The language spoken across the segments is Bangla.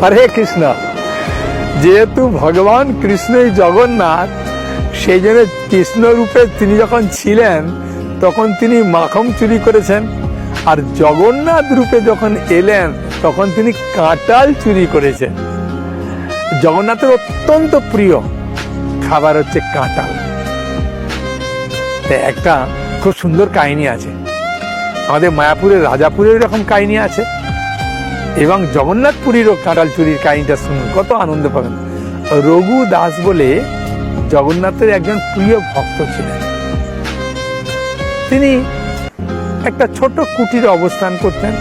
হরে কৃষ্ণ। যেহেতু ভগবান কৃষ্ণই জগন্নাথ, সেই জন্য কৃষ্ণ রূপে তিনি যখন ছিলেন তখন তিনি মাখন চুরি করেছেন, আর জগন্নাথ রূপে যখন এলেন তখন তিনি কাঁঠাল চুরি করেছেন। জগন্নাথের অত্যন্ত প্রিয় খাবার হচ্ছে কাঁঠাল। একটা খুব সুন্দর কাহিনী আছে, আমাদের মায়াপুরের রাজাপুরের এরকম কাহিনী আছে, এবং জগন্নাথপুরীরও কাঁঠাল চুরির কাহিনীটা শুনুন, কত আনন্দ পাবেন। রঘু দাস বলে জগন্নাথের একজন প্রিয় ভক্ত ছিলেন। তিনি একটা ছোট কুটিরে অবস্থান করতেন,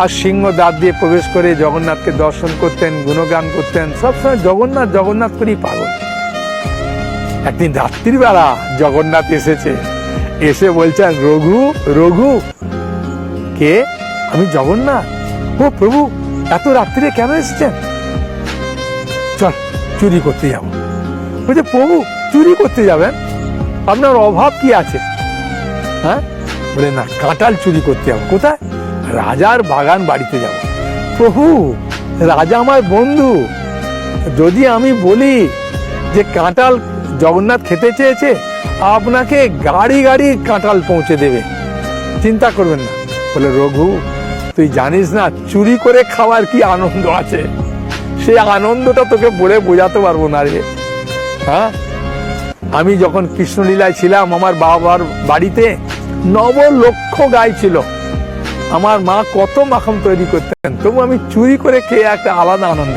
আর সিংহ দ্বার দিয়ে প্রবেশ করে জগন্নাথকে দর্শন করতেন, গুণগান করতেন, সবসময় জগন্নাথ জগন্নাথ করেই পাগল। একদিন রাত্রির বেলা জগন্নাথ এসেছে, এসে বলছেন, রঘু রঘু। কে? আমি জগন্নাথ। ও প্রভু, এত রাত্রিরে কেন এসেছেন? চল চুরি করতে যাবো। বলছে, প্রভু চুরি করতে যাবেন? আপনার অভাব কি আছে? হ্যাঁ, বলে না, কাঁঠাল চুরি করতে যাবো। কোথায়? রাজার বাগান বাড়িতে যাব। প্রভু, রাজা আমার বন্ধু, যদি আমি বলি যে কাঁঠাল জগন্নাথ খেতে চেয়েছে, আপনাকে গাড়ি গাড়ি কাঁঠাল পৌঁছে দেবে, চিন্তা করবেন না। বলে, রঘু তুই জানিস না চুরি করে খাওয়ার কি আনন্দ আছে, সেই আনন্দটা তোকে বলে বোঝাতে পারবো না রে। হ্যাঁ, আমি যখন কৃষ্ণলীলায় ছিলাম, আমার বাবার বাড়িতে 9 লক্ষ গাই ছিল। আমার মা কত মাখন তৈরি করতেন, তবু আমি চুরি করে খেয়ে একটা আলাদা আনন্দ।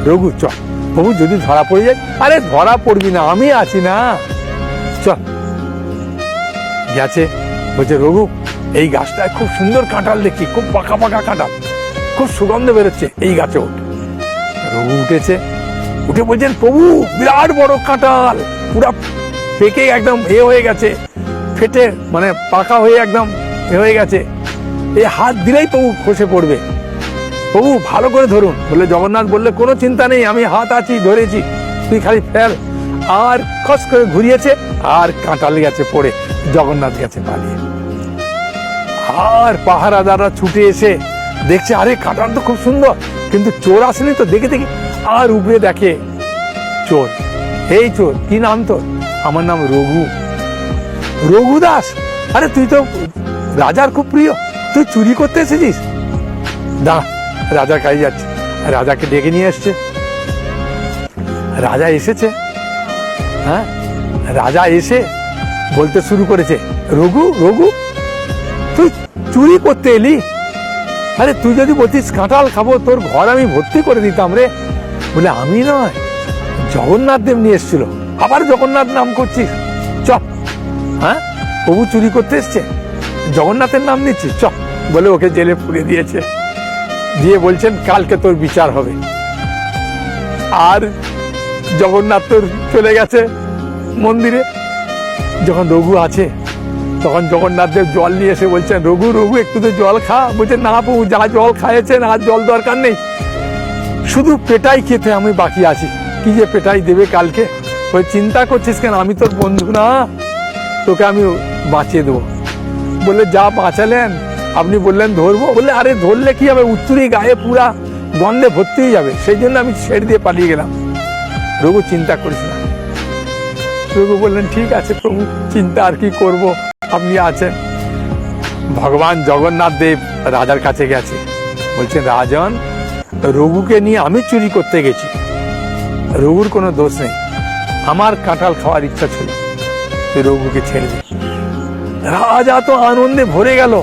রঘু চল, প্রভু যদি ধরা পড়ে যায়। আরে ধরা পড়বি না, আমি আছি না, চল। গেছে, বলছে, রঘু এই গাছটায় খুব সুন্দর কাঁঠাল দেখি, খুব পাকা পাকা কাঁঠাল, খুব সুগন্ধ বেরোচ্ছে, এই গাছে ওঠ। রঘু উঠেছে, উঠে বলছেন, প্রভু বিরাট বড় কাঁঠাল, পুরা পেকে একদম হয়ে গেছে, ফেটে মানে পাকা হয়ে একদম হয়ে গেছে, এই হাত দিলেই প্রভু খসে পড়বে, প্রভু ভালো করে ধরুন। বলে, জগন্নাথ বললে, কোনো চিন্তা নেই, আমি হাত আছি, ধরেছি, তুই খালি ফেল। আর খস করে ঘুরিয়েছে, আর কাঁঠাল গেছে পড়ে, জগন্নাথ গেছে পালিয়ে। আর পাহারাদাররা ছুটে এসে দেখছে, আরে কাঁঠাল তো খুব সুন্দর, কিন্তু চোর আসেনি তো, দেখে দেখি। আর উপরে দেখে চোর। এই চোর, কি নাম তোর? আমার নাম রঘু। রঘু দাস? আরে তুই তো রাজার খুব প্রিয়, তুই চুরি করতে এসেছিস? না, রাজার কাছে যাচ্ছে। রাজাকে ডেকে নিয়ে এসছে। রাজা এসেছে, হ্যাঁ, রাজা এসে বলতে শুরু করেছে, রঘু রঘু তুই চুরি করতে এলি? আরে তুই যদি বলতিস কাঁঠাল খাবো, তোর ঘর আমি ভর্তি করে দিতাম রে। বলে, আমি নয়, জগন্নাথ দেব নিয়ে এসেছিল। আবার জগন্নাথ নাম করছিস? চ। হ্যাঁ, প্রভু চুরি করতে এসছে, জগন্নাথের নাম নিচ্ছিস, চ। বলে ওকে জেলে পুড়িয়ে দিয়েছে। দিয়ে বলছেন, কালকে তোর বিচার হবে। আর জগন্নাথ তোর চলে গেছে মন্দিরে। যখন রঘু আছে, তখন জগন্নাথ দেব জল নিয়ে এসে বলছেন, রঘু রঘু একটু তো জল খা। বলছে, না প্রভু, যা জল খাইয়েছেন আর জল দরকার নেই, শুধু পেটাই খেতে আমি বাকি আছি। কি যে পেটাই দেবে কালকে? ওই চিন্তা করছিস কেন, আমি তোর বন্ধু না, তোকে আমি বাঁচিয়ে দেবো। বললে, যা বাঁচালেন, আপনি বললেন ধরবো। বললে, আরে ধরলে কি হবে, উত্তরী গায়ে পুরা গন্ধে ভর্তি হয়ে যাবে, সেই জন্য আমি ছেড়ে দিয়ে পালিয়ে গেলাম। রঘু, চিন্তা করিস না। রঘু বললেন, ঠিক আছে প্রভু, চিন্তা আর কি করব, আপনি আছেন। ভগবান জগন্নাথ দেব রাজার কাছে গেছে, বলছেন, রাজন, রঘুকে নিয়ে আমি চুরি করতে গেছি, রঘুর কোনো দোষ নেই, আমার কাঁঠাল খাওয়ার ইচ্ছা ছিল, তুই রঘুকে ছেড়ে দে। রাজা তো আনন্দে ভরে গেল।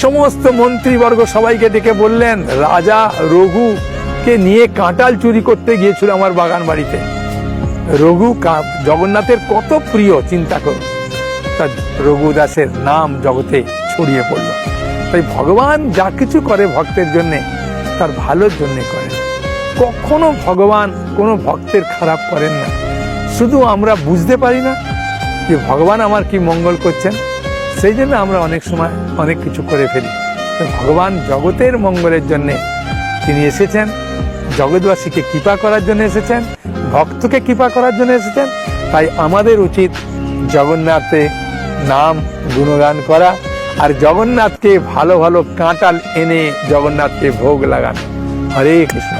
সমস্ত মন্ত্রীবর্গ সবাইকে ডেকে বললেন, রাজা রঘুকে নিয়ে কাঁঠাল চুরি করতে গিয়েছিল আমার বাগান বাড়িতে। রঘু জগন্নাথের কত প্রিয়, চিন্তা করো। তা রঘু দাসের নাম জগতে ছড়িয়ে পড়ল। তাই ভগবান যা কিছু করে ভক্তের জন্য, তার ভালোর জন্য করেন। কখনো ভগবান কোনো ভক্তের খারাপ করেন না। শুধু আমরা বুঝতে পারি না যে ভগবান আমার কি মঙ্গল করছেন, সেই জন্য আমরা অনেক সময় অনেক কিছু করে ফেলি। ভগবান জগতের মঙ্গলের জন্য তিনি এসেছেন, জগৎবাসীকে কৃপা করার জন্য এসেছেন, ভক্তকে কৃপা করার জন্য এসেছেন। তাই আমাদের উচিত জগন্নাথের নাম গুণগান করা, আর জগন্নাথকে ভালো ভালো কাঁঠাল এনে জগন্নাথকে ভোগ লাগানো। হরে কৃষ্ণ।